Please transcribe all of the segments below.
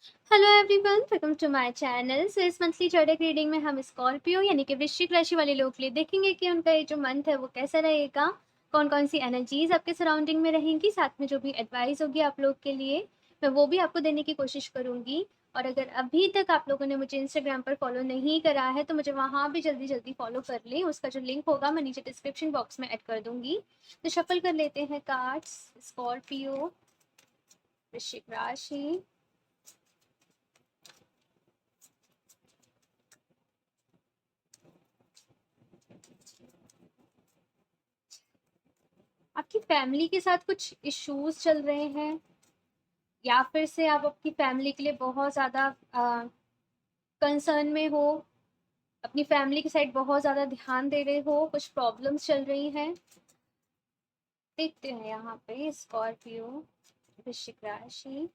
Hello everyone, welcome to my channel. So इस monthly चौड़क reading में हम स्कॉर्पियो यानी कि वृश्चिक राशि वाले लोग के लिए देखेंगे कि उनका ये जो मंथ है वो कैसा रहेगा, कौन कौन सी एनर्जीज आपके सराउंडिंग में रहेंगी, साथ में जो भी एडवाइस होगी आप लोग के लिए मैं वो भी आपको देने की कोशिश करूंगी। और अगर अभी तक आप लोगों ने मुझे इंस्टाग्राम पर फॉलो नहीं करा है तो मुझे वहाँ भी जल्दी जल्दी फॉलो कर लें। उसका जो लिंक होगा मैं नीचे डिस्क्रिप्शन बॉक्स में ऐड कर दूंगी। तो शफल कर लेते हैं कार्ड्स। स्कॉर्पियो, वृश्चिक राशि, आपकी फैमिली के साथ कुछ इश्यूज चल रहे हैं या फिर से आप अपनी फैमिली के लिए बहुत ज़्यादा कंसर्न में हो, अपनी फैमिली की साइड बहुत ज़्यादा ध्यान दे रहे हो, कुछ प्रॉब्लम्स चल रही हैं। देखते हैं यहाँ पे स्कॉर्पियो, वृश्चिक राशि,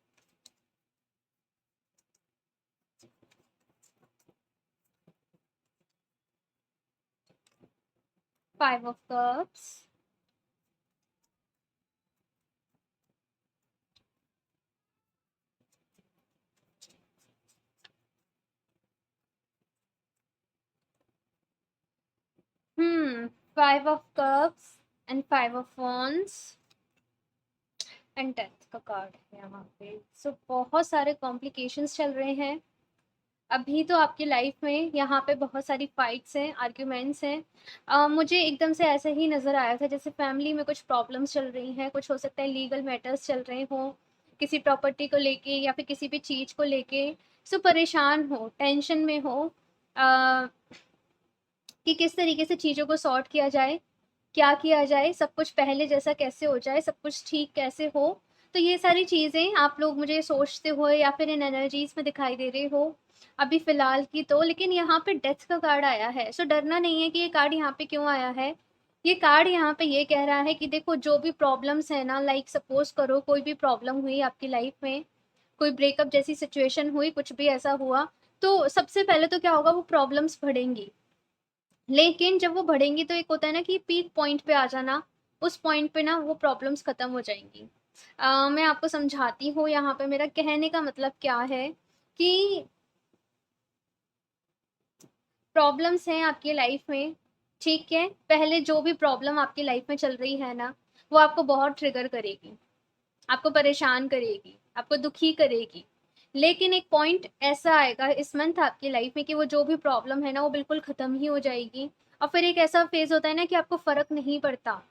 five of cups, five of cups and five of wands and death का कार्ड है यहाँ पे। सो बहुत सारे कॉम्प्लिकेशंस चल रहे हैं अभी तो आपकी लाइफ में। यहाँ पे बहुत सारी फाइट्स हैं, आर्ग्यूमेंट्स हैं। मुझे एकदम से ऐसे ही नज़र आया था जैसे फैमिली में कुछ प्रॉब्लम्स चल रही हैं, कुछ हो सकता है लीगल मैटर्स चल रहे हों, किसी प्रॉपर्टी को लेके या फिर किसी भी चीज़ को लेके। सो परेशान हो, टेंशन में हो, अ, कि किस तरीके से चीज़ों को सॉर्ट किया जाए, क्या किया जाए, सब कुछ पहले जैसा कैसे हो जाए, सब कुछ ठीक कैसे हो। तो ये सारी चीज़ें आप लोग मुझे सोचते हो या फिर इन एनर्जीज में दिखाई दे रहे हो अभी फ़िलहाल की तो। लेकिन यहाँ पे डेथ का कार्ड आया है, सो डरना नहीं है कि ये कार्ड यहाँ पे क्यों आया है। ये कार्ड यहाँ पे ये कह रहा है कि देखो जो भी प्रॉब्लम्स है ना, लाइक सपोज़ करो कोई भी प्रॉब्लम हुई आपकी लाइफ में, कोई ब्रेकअप जैसी सिचुएशन हुई, कुछ भी ऐसा हुआ, तो सबसे पहले तो क्या होगा, वो प्रॉब्लम्स बढ़ेंगी। लेकिन जब वो बढ़ेंगी तो एक होता है ना कि पीक पॉइंट पे आ जाना, उस पॉइंट पे ना वो प्रॉब्लम्स खत्म हो जाएंगी। मैं आपको समझाती हूँ यहाँ पे मेरा कहने का मतलब क्या है कि प्रॉब्लम्स हैं आपकी लाइफ में, ठीक है। पहले जो भी प्रॉब्लम आपकी लाइफ में चल रही है ना, वो आपको बहुत ट्रिगर करेगी, आपको परेशान करेगी, आपको दुखी करेगी। लेकिन एक पॉइंट ऐसा आएगा इस मंथ आपकी लाइफ में कि वो जो भी प्रॉब्लम है ना वो बिल्कुल ख़त्म ही हो जाएगी। और फिर एक ऐसा फेज़ होता है ना कि आपको फ़र्क नहीं पड़ता।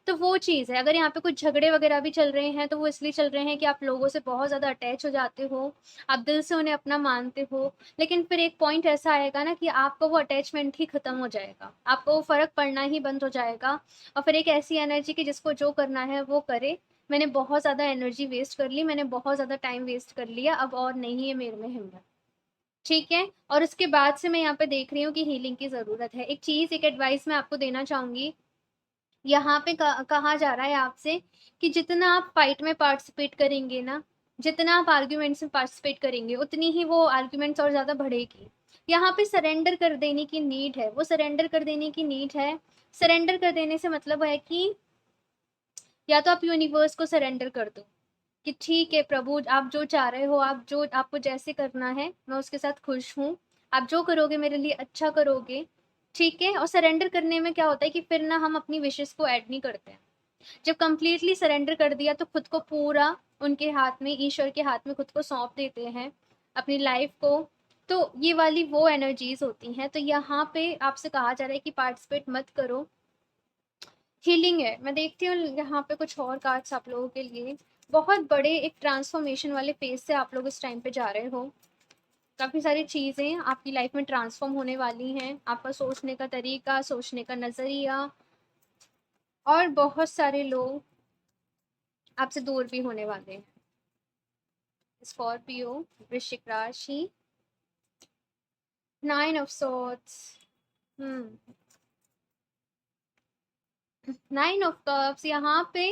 तो वो चीज़ है। अगर यहाँ पे कुछ झगड़े वगैरह भी चल रहे हैं तो वो इसलिए चल रहे हैं कि आप लोगों से बहुत ज़्यादा अटैच हो जाते हो, आप दिल से उन्हें अपना मानते हो। लेकिन फिर एक पॉइंट ऐसा आएगा ना कि आपका वो अटैचमेंट ही ख़त्म हो जाएगा, आपको वो फ़र्क पड़ना ही बंद हो जाएगा। और फिर एक ऐसी एनर्जी कि जिसको जो करना है वो करे। मैंने बहुत ज़्यादा एनर्जी वेस्ट कर ली, मैंने बहुत ज़्यादा टाइम वेस्ट कर लिया, अब और नहीं है मेरे में हिम्मत, ठीक है। और उसके बाद से मैं यहाँ पे देख रही हूँ कि हीलिंग की ज़रूरत है। एक चीज़, एक एडवाइस मैं आपको देना चाहूँगी। यहाँ पे कहा जा रहा है आपसे कि जितना आप फाइट में पार्टिसिपेट करेंगे ना, जितना आप आर्ग्यूमेंट्स में पार्टिसिपेट करेंगे, उतनी ही वो आर्ग्यूमेंट्स और ज़्यादा बढ़ेगी। यहाँ पे सरेंडर कर देने की नीड है, वो सरेंडर कर देने की नीड है। सरेंडर कर देने से मतलब है कि या तो आप यूनिवर्स को सरेंडर कर दो कि ठीक है प्रभु, आप जो चाह रहे हो, आप जो आपको जैसे करना है मैं उसके साथ खुश हूँ, आप जो करोगे मेरे लिए अच्छा करोगे, ठीक है। और सरेंडर करने में क्या होता है कि फिर ना हम अपनी विशेस को ऐड नहीं करते हैं। जब कंप्लीटली सरेंडर कर दिया तो खुद को पूरा उनके हाथ में, ईश्वर के हाथ में खुद को सौंप देते हैं, अपनी लाइफ को। तो ये वाली वो एनर्जीज होती हैं। तो यहाँ पे आपसे कहा जा रहा है कि पार्टिसिपेट मत करो, हीलिंग है। मैं देखती हूँ यहाँ पे कुछ और कार्ड्स आप लोगों के लिए। बहुत बड़े एक ट्रांसफॉर्मेशन वाले फेज से आप लोग इस टाइम पे जा रहे हो। काफ़ी सारी चीज़ें आपकी लाइफ में ट्रांसफॉर्म होने वाली हैं, आपका सोचने का तरीका, सोचने का नज़रिया। और बहुत सारे लोग आपसे दूर भी होने वाले हैं। स्कॉर्पियो, वृश्चिक राशि, nine of swords, nine of cups. यहाँ पे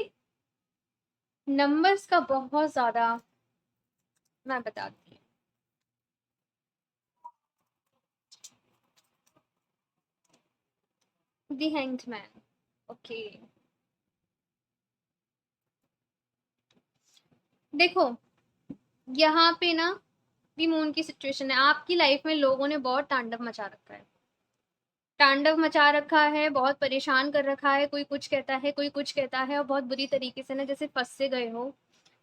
नंबर्स का बहुत ज़्यादा, मैं बताती हूँ। दी हैंग्ड मैन, ओके। देखो यहाँ पे ना दी मून की सिचुएशन है, आपकी लाइफ में लोगों ने बहुत तांडव मचा रखा है, तांडव मचा रखा है, बहुत परेशान कर रखा है, कोई कुछ कहता है, कोई कुछ कहता है, और बहुत बुरी तरीके से ना जैसे फँस से गए हो।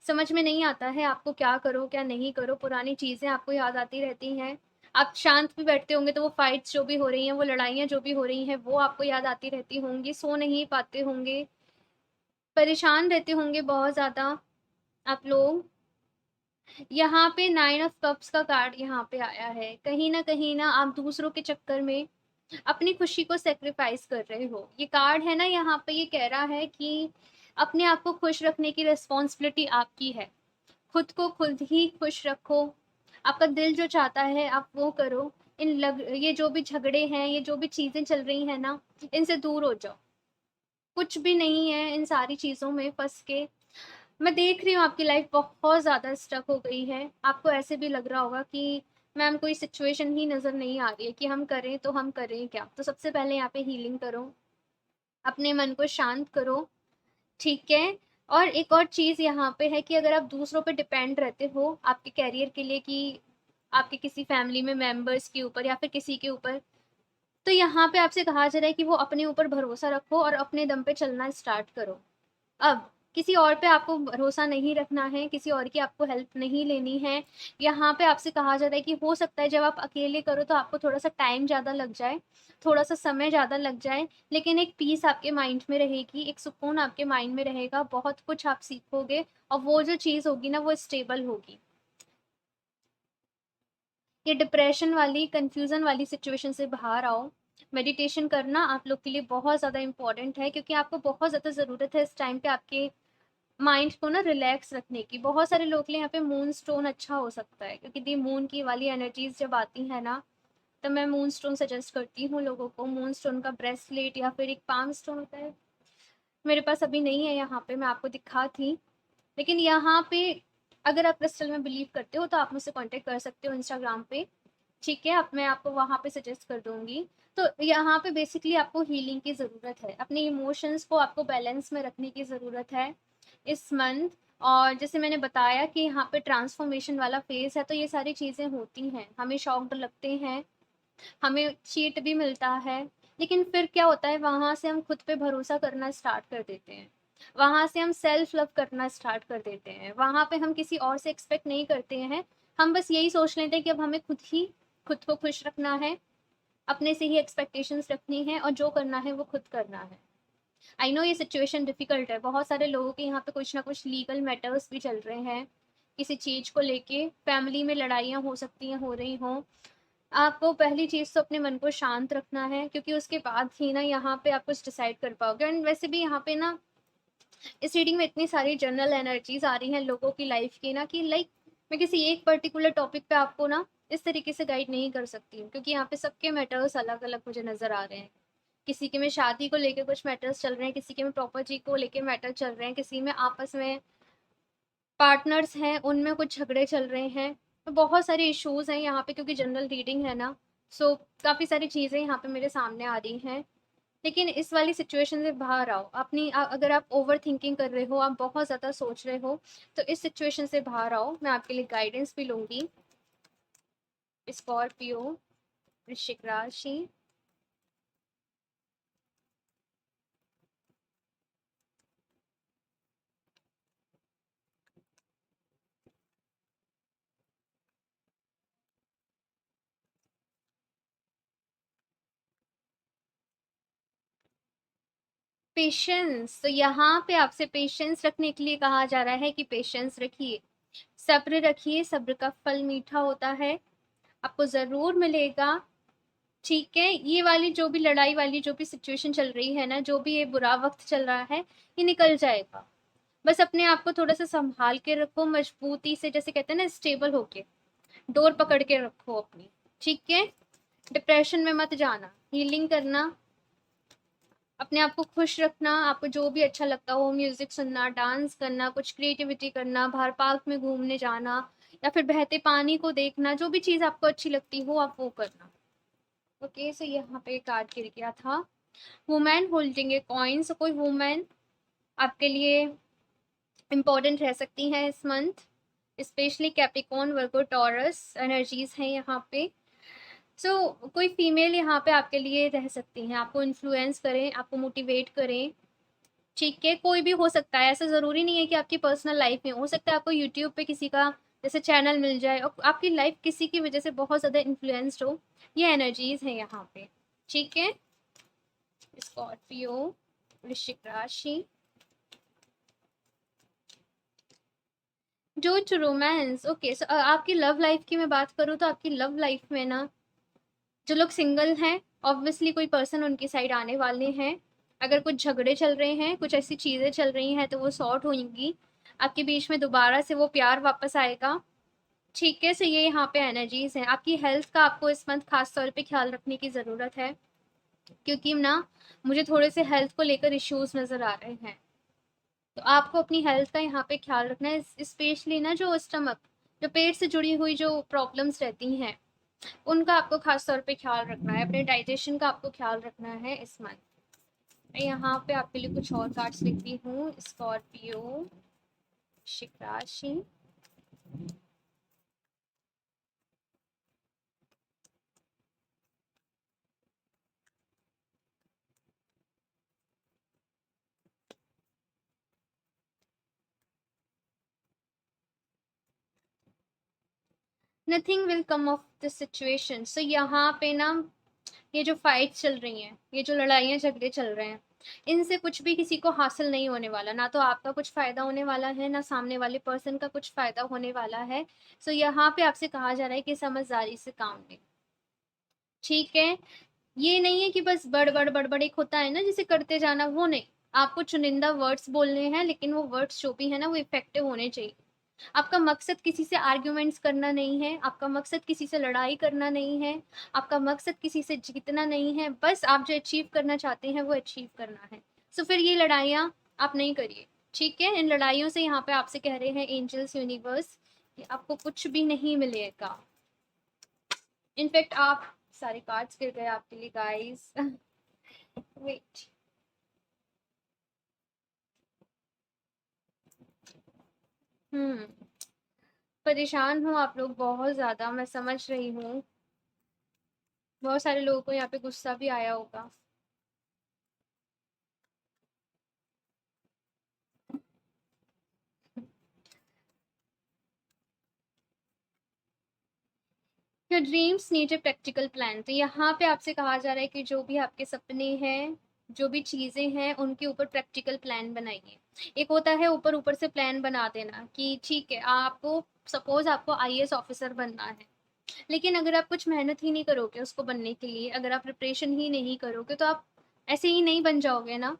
समझ में नहीं आता है आपको क्या करो, क्या नहीं करो, पुरानी चीज़ें आपको याद आती रहती हैं। आप शांत भी बैठते होंगे तो वो फाइट्स जो भी हो रही हैं, वो लड़ाइयाँ जो भी हो रही हैं, वो आपको याद आती रहती होंगी, सो नहीं पाते होंगे, परेशान रहते होंगे बहुत ज़्यादा आप लोग। यहाँ पे 9 ऑफ कप्स का कार्ड यहाँ पे आया है। कहीं न कहीं ना आप दूसरों के चक्कर में अपनी खुशी को सैक्रिफाइस कर रहे हो। ये कार्ड है ना यहाँ पे ये कह रहा है कि अपने आप को खुश रखने की रिस्पॉन्सिबिलिटी आपकी है। खुद को खुद ही खुश रखो। आपका दिल जो चाहता है आप वो करो। ये जो भी झगड़े हैं, ये जो भी चीज़ें चल रही हैं ना, इनसे दूर हो जाओ। कुछ भी नहीं है इन सारी चीज़ों में फँस के। मैं देख रही हूँ आपकी लाइफ बहुत ज़्यादा स्टक हो गई है। आपको ऐसे भी लग रहा होगा कि मैम कोई सिचुएशन ही नज़र नहीं आ रही है कि हम करें तो हम करें क्या? तो सबसे पहले यहाँ पे हीलिंग करो, अपने मन को शांत करो, ठीक है? और एक और चीज़ यहाँ पे है कि अगर आप दूसरों पे डिपेंड रहते हो आपके करियर के लिए कि आपके किसी फैमिली में मेंबर्स के ऊपर या फिर किसी के ऊपर, तो यहाँ पे आपसे कहा जा रहा है कि वो अपने ऊपर भरोसा रखो और अपने दम पे चलना स्टार्ट करो। अब किसी और पे आपको भरोसा नहीं रखना है, किसी और की आपको हेल्प नहीं लेनी है। यहाँ पे आपसे कहा जा रहा है कि हो सकता है जब आप अकेले करो तो आपको थोड़ा-सा टाइम ज़्यादा लग जाए, थोड़ा-सा समय ज़्यादा लग जाए, लेकिन एक पीस आपके माइंड में रहेगी, एक सुकून आपके माइंड में रहेगा, बहुत कुछ आप सीखोगे और वो जो चीज़ होगी ना वो स्टेबल होगी। ये डिप्रेशन वाली, कन्फ्यूज़न वाली सिचुएशन से बाहर आओ। मेडिटेशन करना आप लोग के लिए बहुत ज़्यादा इम्पोर्टेंट है क्योंकि आपको बहुत ज़्यादा ज़रूरत है इस टाइम पे आपके माइंड को ना रिलैक्स रखने की। बहुत सारे लोग के लिए यहाँ पे मून स्टोन अच्छा हो सकता है क्योंकि दी मून की वाली एनर्जीज़ जब आती है ना, तो मैं मून स्टोन सजेस्ट करती हूँ लोगों को। मून स्टोन का ब्रेसलेट या फिर एक पाम स्टोन होता है, मेरे पास अभी नहीं है यहाँ पे, मैं आपको दिखाती। लेकिन यहाँ पे अगर आप क्रिस्टल में बिलीव करते हो तो आप मुझसे कॉन्टैक्ट कर सकते हो इंस्टाग्राम पे, ठीक है? अब मैं आपको वहाँ पे सजेस्ट कर दूँगी। तो यहाँ पे बेसिकली आपको हीलिंग की ज़रूरत है। अपने इमोशंस को आपको बैलेंस में रखने की ज़रूरत है इस मंथ। और जैसे मैंने बताया कि यहाँ पे ट्रांसफॉर्मेशन वाला फ़ेज़ है, तो ये सारी चीज़ें होती हैं। हमें शॉक्ड लगते हैं, हमें चीट भी मिलता है, लेकिन फिर क्या होता है वहाँ से हम खुद पे भरोसा करना स्टार्ट कर देते हैं। वहाँ से हम सेल्फ लव करना स्टार्ट कर देते हैं। वहाँ पे हम किसी और से एक्सपेक्ट नहीं करते हैं। हम बस यही सोच लेते हैं कि अब हमें खुद को खुश रखना है, अपने से ही एक्सपेक्टेशंस रखनी है और जो करना है वो खुद करना है। आई नो ये सिचुएशन डिफ़िकल्ट है। बहुत सारे लोगों के यहाँ पे कुछ ना कुछ लीगल मैटर्स भी चल रहे हैं। किसी चीज़ को लेके फैमिली में लड़ाइयाँ हो सकती हैं, हो रही हों। आपको पहली चीज़ तो अपने मन को शांत रखना है क्योंकि उसके बाद ही ना यहाँ पे आप कुछ डिसाइड कर पाओगे। एंड वैसे भी यहाँ पे ना इस रीडिंग में इतनी सारी जनरल एनर्जीज आ रही हैं लोगों की लाइफ की ना कि लाइक मैं किसी एक पर्टिकुलर टॉपिक पे आपको ना इस तरीके से गाइड नहीं कर सकती हूँ क्योंकि यहाँ पे सबके मैटर्स अलग अलग मुझे नज़र आ रहे हैं। किसी के में शादी को लेके कुछ मैटर्स चल रहे हैं, किसी के में प्रॉपर्टी को लेके मैटर चल रहे हैं, किसी में आपस में पार्टनर्स हैं उनमें कुछ झगड़े चल रहे हैं। तो बहुत सारे इश्यूज हैं यहाँ पे क्योंकि जनरल रीडिंग है ना, सो काफ़ी सारी चीज़ें यहाँ पे मेरे सामने आ रही हैं। लेकिन इस वाली सिचुएशन से बाहर आओ। अगर आप ओवर थिंकिंग कर रहे हो, आप बहुत ज़्यादा सोच रहे हो, तो इस सिचुएशन से बाहर आओ। मैं आपके लिए गाइडेंस भी लूँगी। स्कॉर्पियो, वृश्चिक राशि। पेशेंस, तो यहाँ पे आपसे पेशेंस रखने के लिए कहा जा रहा है कि पेशेंस रखिए, सब्र रखिए, सब्र का फल मीठा होता है, आपको ज़रूर मिलेगा, ठीक है? ये वाली जो भी लड़ाई वाली जो भी सिचुएशन चल रही है ना, जो भी ये बुरा वक़्त चल रहा है, ये निकल जाएगा। बस अपने आप को थोड़ा-सा सँभाल के रखो, मजबूती से, जैसे कहते हैं ना स्टेबल होके, डोर पकड़ के रखो अपनी, ठीक है? डिप्रेशन में मत जाना, हीलिंग करना, अपने आप को खुश रखना, आपको जो भी अच्छा लगता हो, म्यूज़िक सुनना, डांस करना, कुछ क्रिएटिविटी करना, बाहर पार्क में घूमने जाना या फिर बहते पानी को देखना, जो भी चीज़ आपको अच्छी लगती हो, आप वो करना। ओके, सो यहाँ पे कार्ड गिर गया था। वुमेन होल्डिंग ए कॉइन, सो कोई वुमेन आपके लिए इम्पोर्टेंट रह सकती हैं इस मंथ। स्पेशली कैप्रिकॉर्न, वर्गो, टॉरस एनर्जीज हैं यहाँ पे। कोई फीमेल यहाँ पे आपके लिए रह सकती हैं, आपको इन्फ्लुएंस करें, आपको मोटिवेट करें। ठीक है, कोई भी हो सकता है, ऐसा ज़रूरी नहीं है कि आपकी पर्सनल लाइफ में हो सकता है। आपको यूट्यूब पे किसी का जैसे चैनल मिल जाए और आपकी लाइफ किसी की वजह से बहुत ज़्यादा इन्फ्लुएंस्ड हो, ये एनर्जीज हैं यहाँ पे। ठीक है, स्कॉर्पियो, वृश्चिक राशि। जो रोमांस, ओके, सो आपकी लव लाइफ की मैं बात करूँ तो आपकी लव लाइफ में ना, जो लोग सिंगल हैं, ऑब्वियसली कोई पर्सन उनकी साइड आने वाले हैं। अगर कुछ झगड़े चल रहे हैं, कुछ ऐसी चीज़ें चल रही हैं, तो वो सॉर्ट होंगी। आपके बीच में दोबारा से वो प्यार वापस आएगा। ठीक है, सो ये यहाँ पे एनर्जीज हैं। आपकी हेल्थ का आपको इस मंथ खास तौर पे ख्याल रखने की ज़रूरत है, क्योंकि ना मुझे थोड़े से हेल्थ को लेकर इश्यूज नज़र आ रहे हैं। तो आपको अपनी हेल्थ का यहाँ पे ख्याल रखना है, स्पेशली ना जो स्टमक, जो पेट से जुड़ी हुई जो प्रॉब्लम्स रहती हैं, उनका आपको खास तौर पे ख्याल रखना है। अपने डाइजेशन का आपको ख्याल रखना है इस मंथ। मैं यहाँ पे आपके लिए कुछ और कार्ड्स लिखती हूँ। स्कॉर्पियो, वृश्चिक राशि। Nothing will come of this situation. So यहाँ पे ना ये जो फाइट चल रही हैं, ये जो लड़ाइयाँ झगड़े चल रहे हैं, इनसे कुछ भी किसी को हासिल नहीं होने वाला। ना तो आपका कुछ फ़ायदा होने वाला है, ना सामने वाले पर्सन का कुछ फ़ायदा होने वाला है। सो यहाँ पे आपसे कहा जा रहा है कि समझदारी से काम लें। ठीक है, ये नहीं है कि बस बड़ एक होता है ना जिसे करते जाना, वो नहीं। आपको चुनिंदा वर्ड्स बोलने हैं, लेकिन वो वर्ड्स जो भी है ना, वो इफेक्टिव होने चाहिए। आपका मकसद किसी से आर्ग्यूमेंट्स करना नहीं है, आपका मकसद किसी से लड़ाई करना नहीं है, आपका मकसद किसी से जीतना नहीं है। बस आप जो अचीव करना चाहते हैं वो अचीव करना है। सो फिर ये लड़ाइयाँ आप नहीं करिए। ठीक है, इन लड़ाइयों से यहाँ पे आपसे कह रहे हैं एंजल्स, यूनिवर्स, कि आपको कुछ भी नहीं मिलेगा। इनफैक्ट आप सारे कार्ड्स गिर गए आपके लिए गाइस। वेट, हम्म, परेशान हूँ आप लोग बहुत ज़्यादा, मैं समझ रही हूँ। बहुत सारे लोगों को यहाँ पे गुस्सा भी आया होगा। Your dreams need a practical plan. तो यहाँ पे आपसे कहा जा रहा है कि जो भी आपके सपने हैं, जो भी चीज़ें हैं, उनके ऊपर प्रैक्टिकल प्लान बनाइए। एक होता है ऊपर ऊपर से प्लान बना देना कि ठीक है, आपको सपोज आपको आईएएस ऑफिसर बनना है, लेकिन अगर आप कुछ मेहनत ही नहीं करोगे उसको बनने के लिए, अगर आप प्रिपरेशन ही नहीं करोगे, तो आप ऐसे ही नहीं बन जाओगे ना।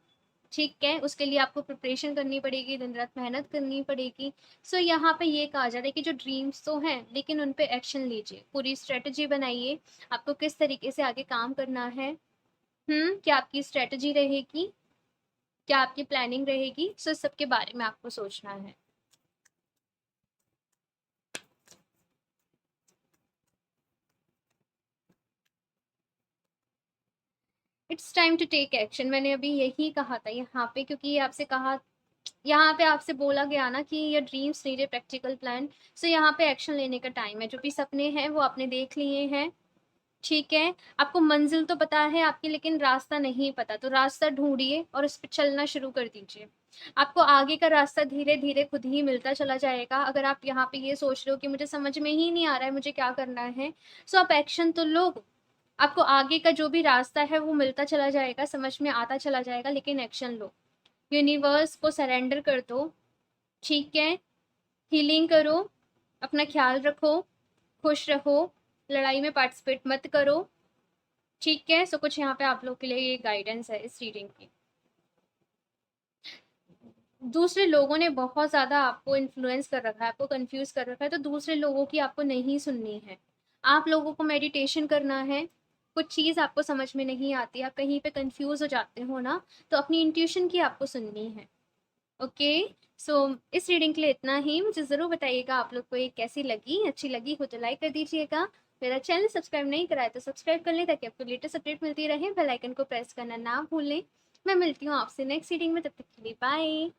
ठीक है, उसके लिए आपको प्रिपरेशन करनी पड़ेगी, दिन रात मेहनत करनी पड़ेगी। सो यहाँ पे ये कहा जा रहा है कि जो ड्रीम्स तो हैं, लेकिन उन पे एक्शन लीजिए, पूरी स्ट्रेटजी बनाइए, आपको किस तरीके से आगे काम करना है। क्या आपकी स्ट्रेटजी रहेगी, क्या आपकी प्लानिंग रहेगी, सो सबके बारे में आपको सोचना है। It's time to take action. मैंने अभी यही कहा था यहाँ पे, क्योंकि ये आपसे कहा, यहाँ पे आपसे बोला गया ना कि ये dreams need a practical plan. So यहाँ पे एक्शन लेने का टाइम है। जो भी सपने हैं वो आपने देख लिए हैं। ठीक है, आपको मंजिल तो पता है आपकी, लेकिन रास्ता नहीं पता, तो रास्ता ढूंढिए और उस पर चलना शुरू कर दीजिए। आपको आगे का रास्ता धीरे धीरे खुद ही मिलता चला जाएगा। अगर आप यहाँ पे ये सोच रहे हो कि मुझे समझ में ही नहीं आ रहा है मुझे क्या करना है, सो आप एक्शन तो लो। आपको आगे का जो भी रास्ता है वो मिलता चला जाएगा, समझ में आता चला जाएगा, लेकिन एक्शन लो। यूनिवर्स को सरेंडर कर दो। ठीक है, हीलिंग करो, अपना ख्याल रखो, खुश रहो, लड़ाई में पार्टिसिपेट मत करो। ठीक है, सो कुछ यहाँ पे आप लोग के लिए ये गाइडेंस है इस रीडिंग की। दूसरे लोगों ने बहुत ज़्यादा आपको इन्फ्लुएंस कर रखा है, आपको कंफ्यूज कर रखा है, तो दूसरे लोगों की आपको नहीं सुननी है। आप लोगों को मेडिटेशन करना है। कुछ चीज़ आपको समझ में नहीं आती, आप कहीं पे कंफ्यूज हो जाते हो ना, तो अपनी इंट्यूशन की आपको सुननी है। ओके, सो इस रीडिंग के लिए इतना ही। मुझे ज़रूर बताइएगा आप लोग को ये कैसी लगी। अच्छी लगी हो तो लाइक कर दीजिएगा। मेरा चैनल सब्सक्राइब नहीं करा है तो सब्सक्राइब कर लें, ताकि आपको लेटेस्ट अपडेट मिलती रहे। बेल आइकन को प्रेस करना ना भूलें। मैं मिलती हूँ आपसे नेक्स्ट रीडिंग में, तब तक के लिए बाय।